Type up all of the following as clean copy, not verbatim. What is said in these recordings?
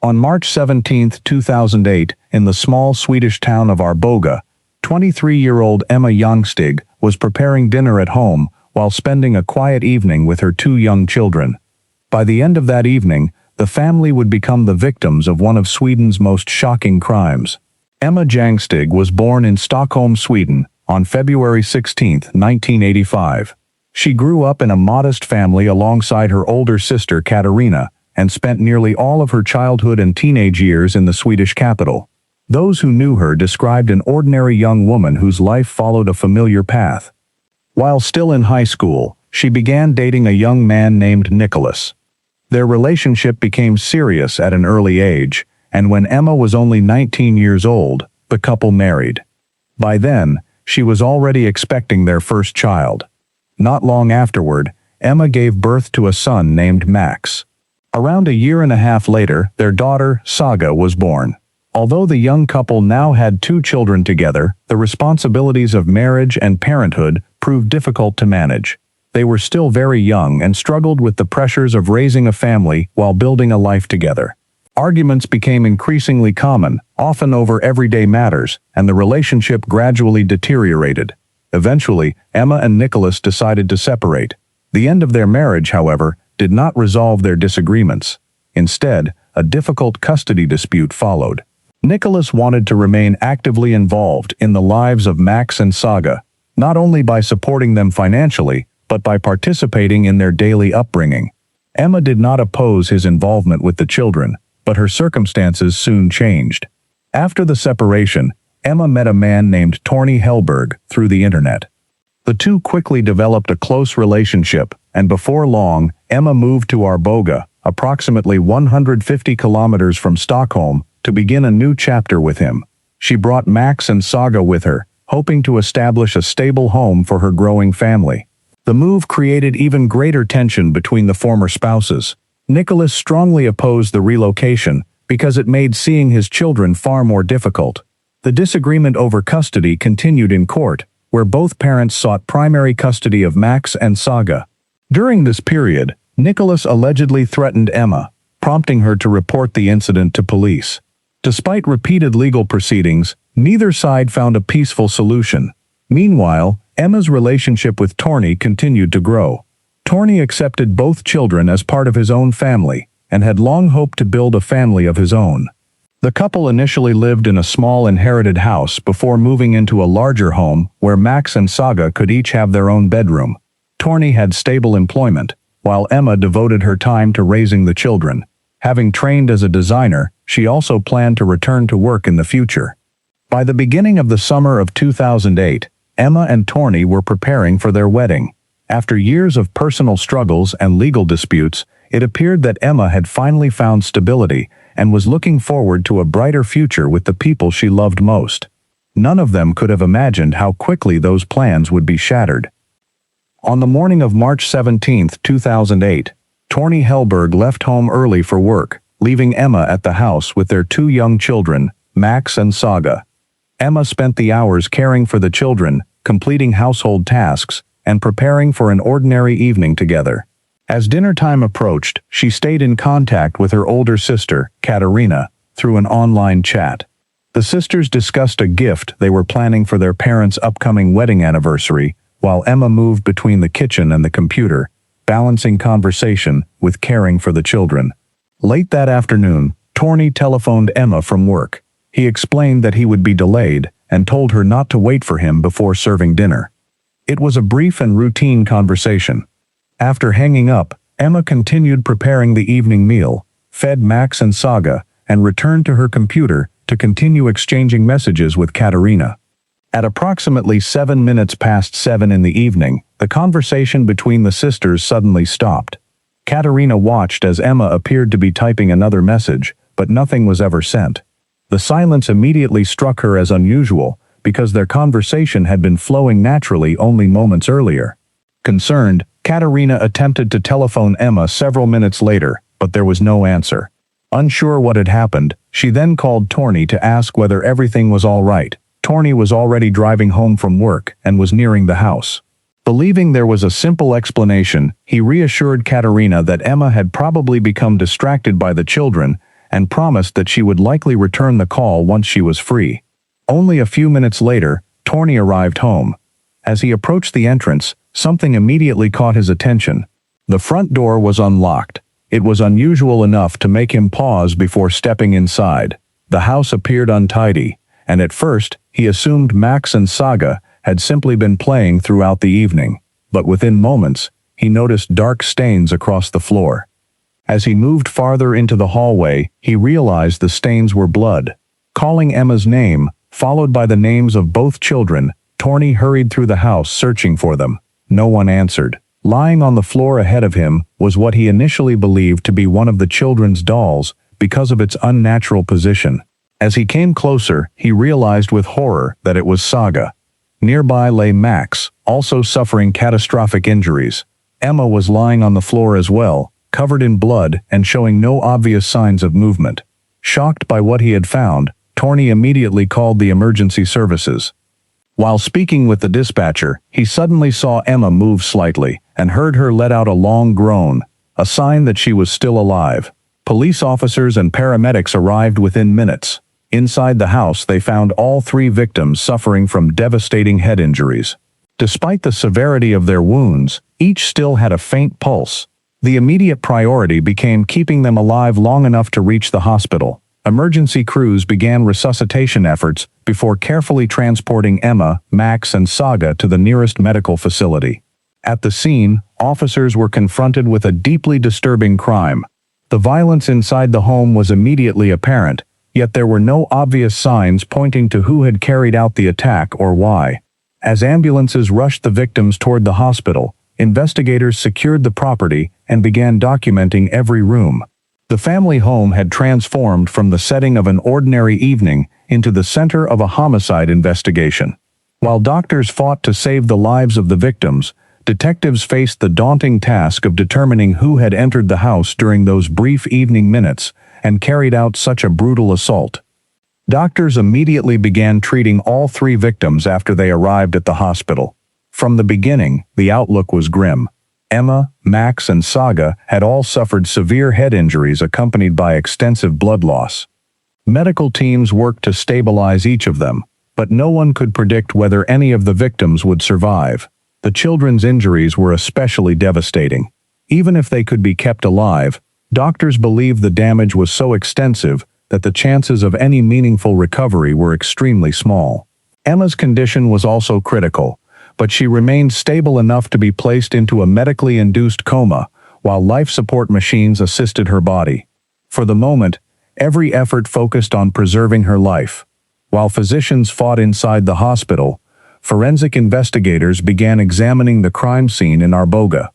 On March 17, 2008, in the small Swedish town of Arboga, 23-year-old Emma Jangstig was preparing dinner at home while spending a quiet evening with her two young children. By the end of that evening, the family would become the victims of one of Sweden's most shocking crimes. Emma Jangstig was born in Stockholm, Sweden, on February 16, 1985. She grew up in a modest family alongside her older sister Katarina, and spent nearly all of her childhood and teenage years in the Swedish capital. Those who knew her described an ordinary young woman whose life followed a familiar path. While still in high school, she began dating a young man named Nicholas. Their relationship became serious at an early age, and when Emma was only 19 years old, the couple married. By then, she was already expecting their first child. Not long afterward, Emma gave birth to a son named Max. Around a year and a half later, their daughter, Saga, was born. Although the young couple now had two children together, the responsibilities of marriage and parenthood proved difficult to manage. They were still very young and struggled with the pressures of raising a family while building a life together. Arguments became increasingly common, often over everyday matters, and the relationship gradually deteriorated. Eventually, Emma and Nicholas decided to separate. The end of their marriage, however, did not resolve their disagreements. Instead, a difficult custody dispute followed. Nicholas wanted to remain actively involved in the lives of Max and Saga, not only by supporting them financially, but by participating in their daily upbringing. Emma did not oppose his involvement with the children, but her circumstances soon changed. After the separation, Emma met a man named Torny Hellberg through the internet. The two quickly developed a close relationship, and before long, Emma moved to Arboga, approximately 150 kilometers from Stockholm, to begin a new chapter with him. She brought Max and Saga with her, hoping to establish a stable home for her growing family. The move created even greater tension between the former spouses. Nicholas strongly opposed the relocation because it made seeing his children far more difficult. The disagreement over custody continued in court, where both parents sought primary custody of Max and Saga. During this period, Nicholas allegedly threatened Emma, prompting her to report the incident to police. Despite repeated legal proceedings, neither side found a peaceful solution. Meanwhile, Emma's relationship with Torny continued to grow. Torny accepted both children as part of his own family, and had long hoped to build a family of his own. The couple initially lived in a small inherited house before moving into a larger home where Max and Saga could each have their own bedroom. Torny had stable employment, while Emma devoted her time to raising the children. Having trained as a designer, she also planned to return to work in the future. By the beginning of the summer of 2008, Emma and Torny were preparing for their wedding. After years of personal struggles and legal disputes, it appeared that Emma had finally found stability and was looking forward to a brighter future with the people she loved most. None of them could have imagined how quickly those plans would be shattered. On the morning of March 17, 2008, Torny Hellberg left home early for work, leaving Emma at the house with their two young children, Max and Saga. Emma spent the hours caring for the children, completing household tasks, and preparing for an ordinary evening together. As dinner time approached, she stayed in contact with her older sister, Katarina, through an online chat. The sisters discussed a gift they were planning for their parents' upcoming wedding anniversary, while Emma moved between the kitchen and the computer, balancing conversation with caring for the children. Late that afternoon, Torny telephoned Emma from work. He explained that he would be delayed and told her not to wait for him before serving dinner. It was a brief and routine conversation. After hanging up, Emma continued preparing the evening meal, fed Max and Saga, and returned to her computer to continue exchanging messages with Katarina. At approximately 7 minutes past 7 in the evening, the conversation between the sisters suddenly stopped. Katarina watched as Emma appeared to be typing another message, but nothing was ever sent. The silence immediately struck her as unusual, because their conversation had been flowing naturally only moments earlier. Concerned, Katarina attempted to telephone Emma several minutes later, but there was no answer. Unsure what had happened, she then called Torny to ask whether everything was all right. Torny was already driving home from work and was nearing the house. Believing there was a simple explanation, he reassured Katarina that Emma had probably become distracted by the children and promised that she would likely return the call once she was free. Only a few minutes later, Torny arrived home. As he approached the entrance, something immediately caught his attention. The front door was unlocked. It was unusual enough to make him pause before stepping inside. The house appeared untidy, and at first, he assumed Max and Saga had simply been playing throughout the evening. But within moments, he noticed dark stains across the floor. As he moved farther into the hallway, he realized the stains were blood. Calling Emma's name, followed by the names of both children, Torny hurried through the house searching for them. No one answered. Lying on the floor ahead of him was what he initially believed to be one of the children's dolls because of its unnatural position. As he came closer, he realized with horror that it was Saga. Nearby lay Max, also suffering catastrophic injuries. Emma was lying on the floor as well, covered in blood and showing no obvious signs of movement. Shocked by what he had found, Torny immediately called the emergency services. While speaking with the dispatcher, he suddenly saw Emma move slightly and heard her let out a long groan, a sign that she was still alive. Police officers and paramedics arrived within minutes. Inside the house, they found all three victims suffering from devastating head injuries. Despite the severity of their wounds, each still had a faint pulse. The immediate priority became keeping them alive long enough to reach the hospital. Emergency crews began resuscitation efforts before carefully transporting Emma, Max, and Saga to the nearest medical facility. At the scene, officers were confronted with a deeply disturbing crime. The violence inside the home was immediately apparent, yet there were no obvious signs pointing to who had carried out the attack or why. As ambulances rushed the victims toward the hospital, investigators secured the property and began documenting every room. The family home had transformed from the setting of an ordinary evening into the center of a homicide investigation. While doctors fought to save the lives of the victims, detectives faced the daunting task of determining who had entered the house during those brief evening minutes and carried out such a brutal assault. Doctors immediately began treating all three victims after they arrived at the hospital. From the beginning, the outlook was grim. Emma, Max, and Saga had all suffered severe head injuries accompanied by extensive blood loss. Medical teams worked to stabilize each of them, but no one could predict whether any of the victims would survive. The children's injuries were especially devastating. Even if they could be kept alive, doctors believed the damage was so extensive that the chances of any meaningful recovery were extremely small. Emma's condition was also critical, but she remained stable enough to be placed into a medically induced coma, while life support machines assisted her body. For the moment, every effort focused on preserving her life. While physicians fought inside the hospital, forensic investigators began examining the crime scene in Arboga.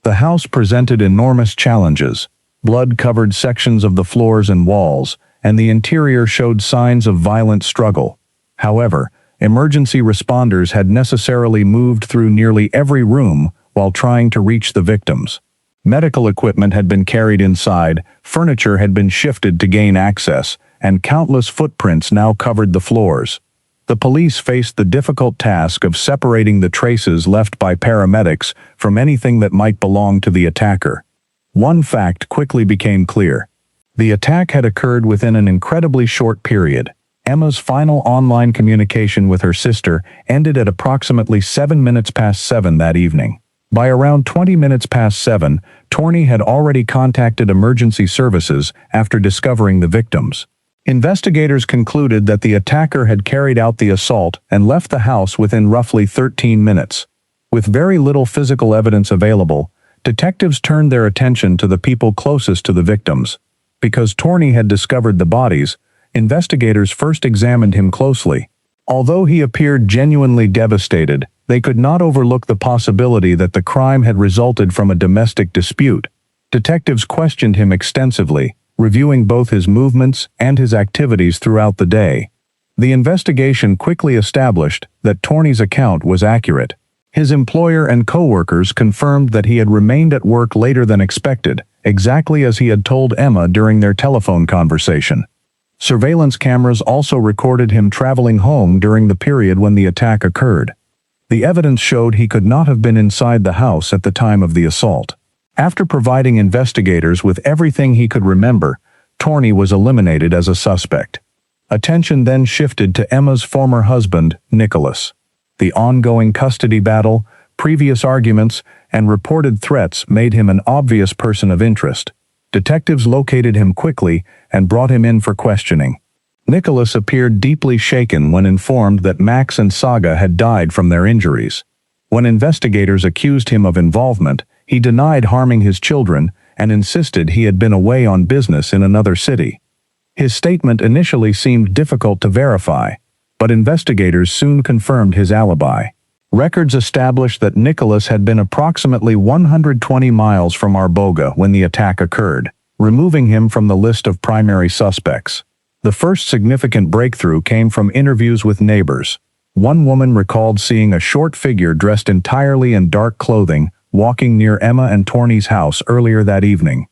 The house presented enormous challenges. Blood-covered sections of the floors and walls, and the interior showed signs of violent struggle. However, emergency responders had necessarily moved through nearly every room while trying to reach the victims. Medical equipment had been carried inside, furniture had been shifted to gain access, and countless footprints now covered the floors. The police faced the difficult task of separating the traces left by paramedics from anything that might belong to the attacker. One fact quickly became clear. The attack had occurred within an incredibly short period. Emma's final online communication with her sister ended at approximately 7 minutes past 7 that evening. By around 20 minutes past 7, Torny had already contacted emergency services after discovering the victims. Investigators concluded that the attacker had carried out the assault and left the house within roughly 13 minutes. With very little physical evidence available, detectives turned their attention to the people closest to the victims. Because Torny had discovered the bodies, investigators first examined him closely. Although he appeared genuinely devastated, they could not overlook the possibility that the crime had resulted from a domestic dispute. Detectives questioned him extensively, reviewing both his movements and his activities throughout the day. The investigation quickly established that Torny's account was accurate. His employer and co-workers confirmed that he had remained at work later than expected, exactly as he had told Emma during their telephone conversation. Surveillance cameras also recorded him traveling home during the period when the attack occurred. The evidence showed he could not have been inside the house at the time of the assault. After providing investigators with everything he could remember, Torney was eliminated as a suspect. Attention then shifted to Emma's former husband, Nicholas. The ongoing custody battle, previous arguments, and reported threats made him an obvious person of interest. Detectives located him quickly and brought him in for questioning. Nicholas appeared deeply shaken when informed that Max and Saga had died from their injuries. When investigators accused him of involvement, he denied harming his children and insisted he had been away on business in another city. His statement initially seemed difficult to verify, but investigators soon confirmed his alibi. Records established that Nicholas had been approximately 120 miles from Arboga when the attack occurred, removing him from the list of primary suspects. The first significant breakthrough came from interviews with neighbors. One woman recalled seeing a short figure dressed entirely in dark clothing walking near Emma and Torney's house earlier that evening.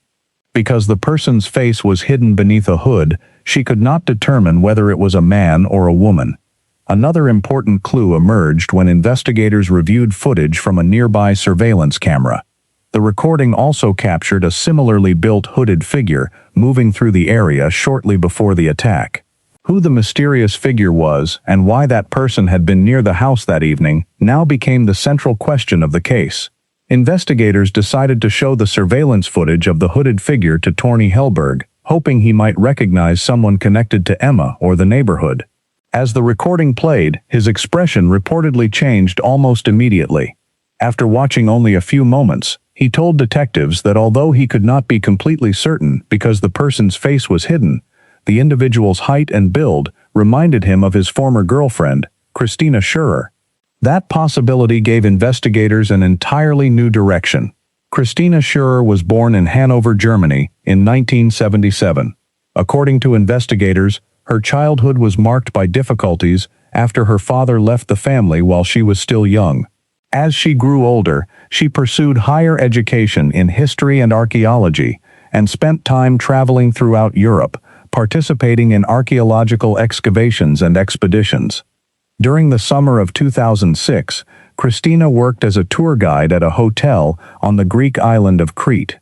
Because the person's face was hidden beneath a hood, she could not determine whether it was a man or a woman. Another important clue emerged when investigators reviewed footage from a nearby surveillance camera. The recording also captured a similarly built hooded figure moving through the area shortly before the attack. Who the mysterious figure was and why that person had been near the house that evening now became the central question of the case. Investigators decided to show the surveillance footage of the hooded figure to Torney Helberg, hoping he might recognize someone connected to Emma or the neighborhood. As the recording played, his expression reportedly changed almost immediately. After watching only a few moments, he told detectives that although he could not be completely certain because the person's face was hidden, the individual's height and build reminded him of his former girlfriend, Christina Schurer. That possibility gave investigators an entirely new direction. Christina Schurer was born in Hanover, Germany, in 1977. According to investigators, her childhood was marked by difficulties after her father left the family while she was still young. As she grew older, she pursued higher education in history and archaeology and spent time traveling throughout Europe, participating in archaeological excavations and expeditions. During the summer of 2006, Christina worked as a tour guide at a hotel on the Greek island of Crete.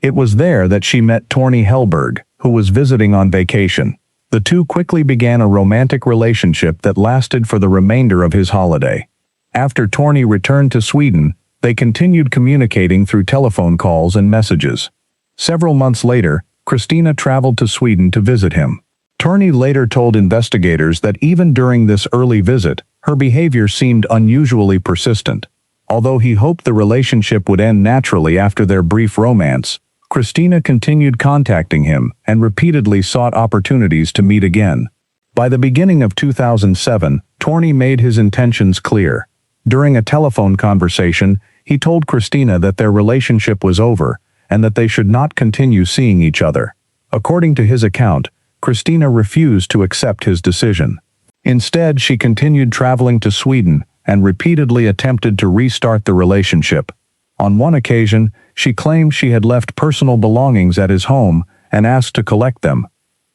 It was there that she met Torney Helberg, who was visiting on vacation. The two quickly began a romantic relationship that lasted for the remainder of his holiday. After Torney returned to Sweden, they continued communicating through telephone calls and messages. Several months later, Christina traveled to Sweden to visit him. Torney later told investigators that even during this early visit, her behavior seemed unusually persistent. Although he hoped the relationship would end naturally after their brief romance, Christina continued contacting him and repeatedly sought opportunities to meet again. By the beginning of 2007, Torney made his intentions clear. During a telephone conversation, he told Christina that their relationship was over and that they should not continue seeing each other. According to his account, Christina refused to accept his decision. Instead, she continued traveling to Sweden and repeatedly attempted to restart the relationship. On one occasion, she claimed she had left personal belongings at his home and asked to collect them.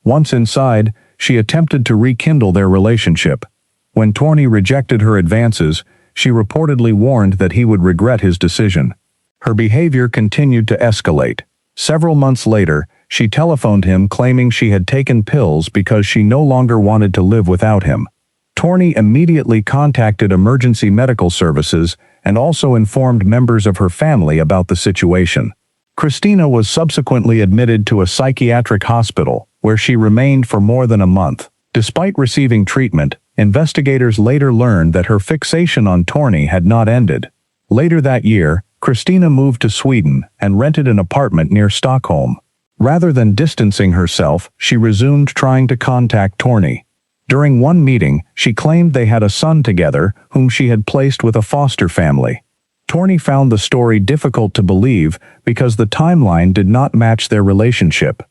Once inside, she attempted to rekindle their relationship. When Torney rejected her advances, she reportedly warned that he would regret his decision. Her behavior continued to escalate. Several months later, she telephoned him claiming she had taken pills because she no longer wanted to live without him. Torney immediately contacted emergency medical services and also informed members of her family about the situation. Christina was subsequently admitted to a psychiatric hospital, where she remained for more than a month. Despite receiving treatment, investigators later learned that her fixation on Torney had not ended. Later that year, Christina moved to Sweden and rented an apartment near Stockholm. Rather than distancing herself, she resumed trying to contact Torney. During one meeting, she claimed they had a son together whom she had placed with a foster family. Torney found the story difficult to believe because the timeline did not match their relationship.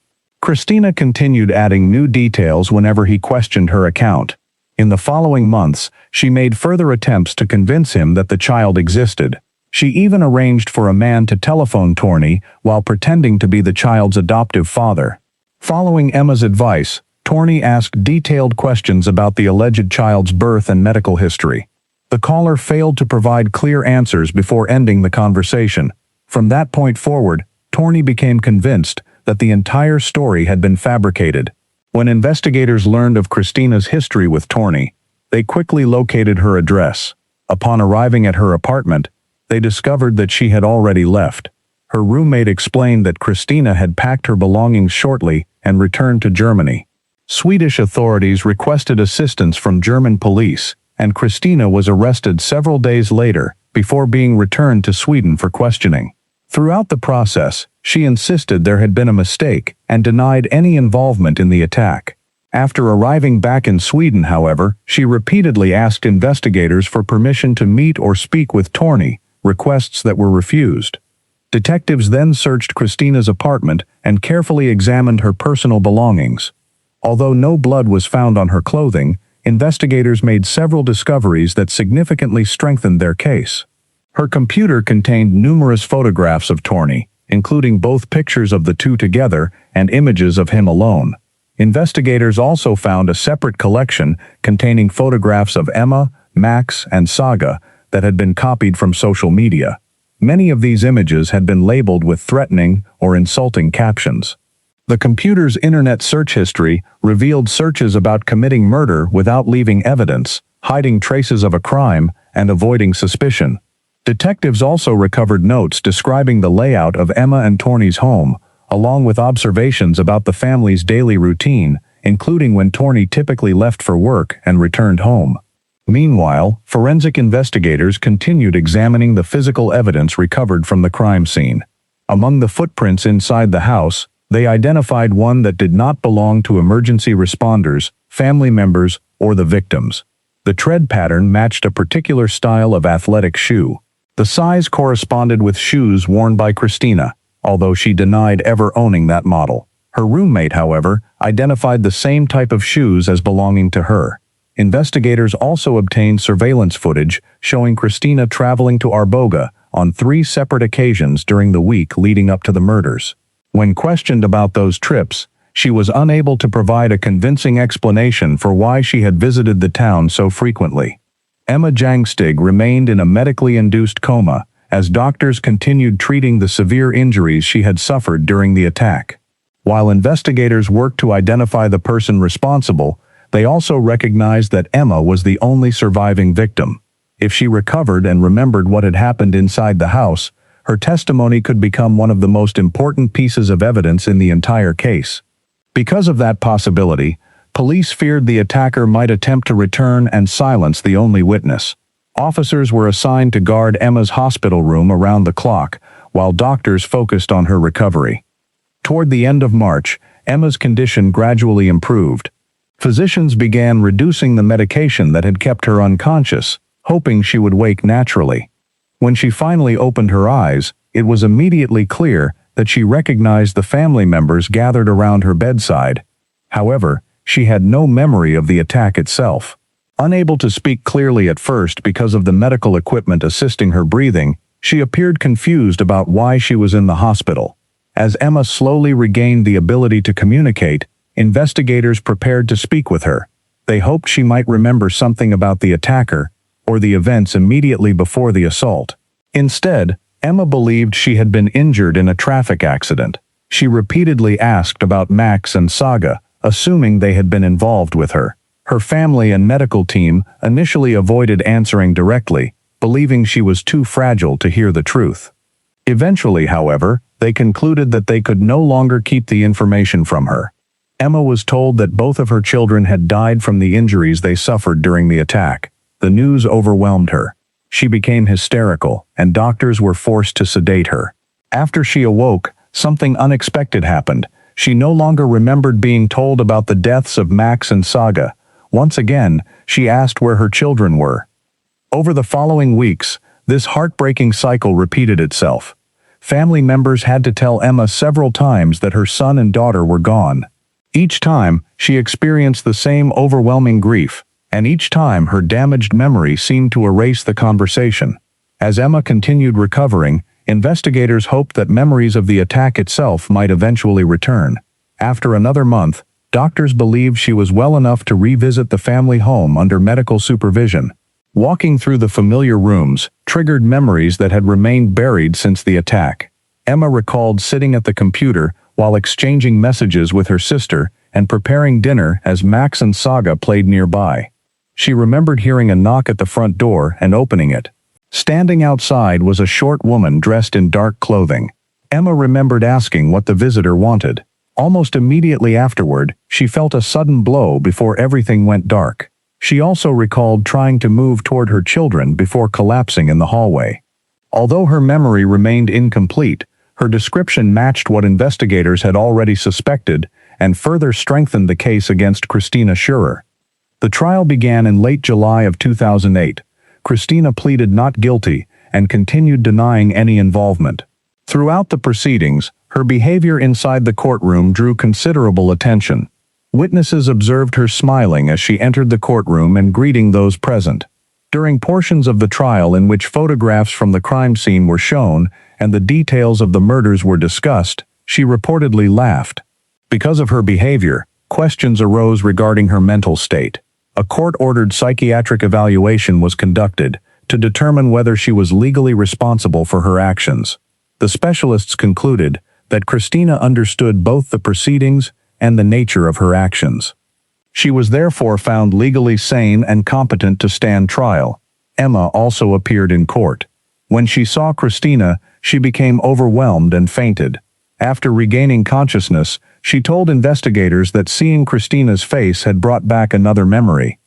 Christina continued adding new details whenever he questioned her account. In the following months, she made further attempts to convince him that the child existed. She even arranged for a man to telephone Torney while pretending to be the child's adoptive father. Following Emma's advice, Torney asked detailed questions about the alleged child's birth and medical history. The caller failed to provide clear answers before ending the conversation. From that point forward, Torney became convinced that the entire story had been fabricated. When investigators learned of Christina's history with Torny, they quickly located her address. Upon arriving at her apartment, they discovered that she had already left. Her roommate explained that Christina had packed her belongings shortly and returned to Germany. Swedish authorities requested assistance from German police, and Christina was arrested several days later before being returned to Sweden for questioning. Throughout the process, she insisted there had been a mistake and denied any involvement in the attack. After arriving back in Sweden, however, she repeatedly asked investigators for permission to meet or speak with Torny, requests that were refused. Detectives then searched Christina's apartment and carefully examined her personal belongings. Although no blood was found on her clothing, investigators made several discoveries that significantly strengthened their case. Her computer contained numerous photographs of Torny, including both pictures of the two together and images of him alone. Investigators also found a separate collection containing photographs of Emma, Max, and Saga that had been copied from social media. Many of these images had been labeled with threatening or insulting captions. The computer's internet search history revealed searches about committing murder without leaving evidence, hiding traces of a crime, and avoiding suspicion. Detectives also recovered notes describing the layout of Emma and Torny's home, along with observations about the family's daily routine, including when Torny typically left for work and returned home. Meanwhile, forensic investigators continued examining the physical evidence recovered from the crime scene. Among the footprints inside the house, they identified one that did not belong to emergency responders, family members, or the victims. The tread pattern matched a particular style of athletic shoe. The size corresponded with shoes worn by Christina, although she denied ever owning that model. Her roommate, however, identified the same type of shoes as belonging to her. Investigators also obtained surveillance footage showing Christina traveling to Arboga on 3 separate occasions during the week leading up to the murders. When questioned about those trips, she was unable to provide a convincing explanation for why she had visited the town so frequently. Emma Jangstig remained in a medically induced coma as doctors continued treating the severe injuries she had suffered during the attack. While investigators worked to identify the person responsible, they also recognized that Emma was the only surviving victim. If she recovered and remembered what had happened inside the house, her testimony could become one of the most important pieces of evidence in the entire case. Because of that possibility, police feared the attacker might attempt to return and silence the only witness. Officers were assigned to guard Emma's hospital room around the clock, while doctors focused on her recovery. Toward the end of March, Emma's condition gradually improved. Physicians began reducing the medication that had kept her unconscious, hoping she would wake naturally. When she finally opened her eyes, it was immediately clear that she recognized the family members gathered around her bedside. However, she had no memory of the attack itself. Unable to speak clearly at first because of the medical equipment assisting her breathing, she appeared confused about why she was in the hospital. As Emma slowly regained the ability to communicate, investigators prepared to speak with her. They hoped she might remember something about the attacker or the events immediately before the assault. Instead, Emma believed she had been injured in a traffic accident. She repeatedly asked about Max and Saga, assuming they had been involved with her. Her family and medical team initially avoided answering directly, believing she was too fragile to hear the truth. Eventually, however, they concluded that they could no longer keep the information from her. Emma was told that both of her children had died from the injuries they suffered during the attack. The news overwhelmed her. She became hysterical, and doctors were forced to sedate her. After she awoke, something unexpected happened. She no longer remembered being told about the deaths of Max and Saga. Once again, she asked where her children were. Over the following weeks, this heartbreaking cycle repeated itself. Family members had to tell Emma several times that her son and daughter were gone. Each time, she experienced the same overwhelming grief, and each time her damaged memory seemed to erase the conversation. As Emma continued recovering, investigators hoped that memories of the attack itself might eventually return. After another month, doctors believed she was well enough to revisit the family home under medical supervision. Walking through the familiar rooms triggered memories that had remained buried since the attack. Emma recalled sitting at the computer, while exchanging messages with her sister and preparing dinner as Max and Saga played nearby. She remembered hearing a knock at the front door and opening it. Standing outside was a short woman dressed in dark clothing. Emma remembered asking what the visitor wanted. Almost immediately afterward, she felt a sudden blow before everything went dark. She also recalled trying to move toward her children before collapsing in the hallway. Although her memory remained incomplete, her description matched what investigators had already suspected and further strengthened the case against Christina Schurer. The trial began in late July of 2008. Christina pleaded not guilty and continued denying any involvement. Throughout the proceedings, her behavior inside the courtroom drew considerable attention. Witnesses observed her smiling as she entered the courtroom and greeting those present. During portions of the trial in which photographs from the crime scene were shown and the details of the murders were discussed, she reportedly laughed. Because of her behavior, questions arose regarding her mental state. A court-ordered psychiatric evaluation was conducted to determine whether she was legally responsible for her actions. The specialists concluded that Christina understood both the proceedings and the nature of her actions. She was therefore found legally sane and competent to stand trial. Emma also appeared in court. When she saw Christina, she became overwhelmed and fainted. After regaining consciousness, she told investigators that seeing Christina's face had brought back another memory.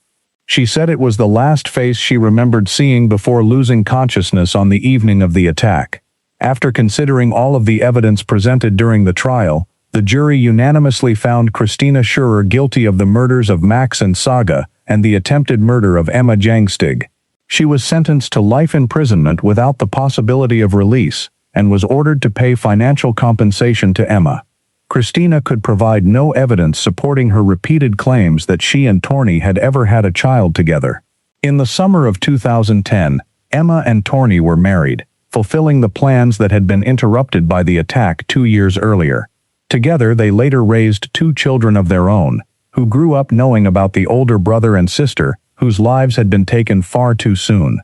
She said it was the last face she remembered seeing before losing consciousness on the evening of the attack. After considering all of the evidence presented during the trial, the jury unanimously found Christina Schurer guilty of the murders of Max and Saga and the attempted murder of Emma Jangstig. She was sentenced to life imprisonment without the possibility of release and was ordered to pay financial compensation to Emma. Christina could provide no evidence supporting her repeated claims that she and Torney had ever had a child together. In the summer of 2010, Emma and Torney were married, fulfilling the plans that had been interrupted by the attack 2 years earlier. Together they later raised 2 children of their own, who grew up knowing about the older brother and sister whose lives had been taken far too soon.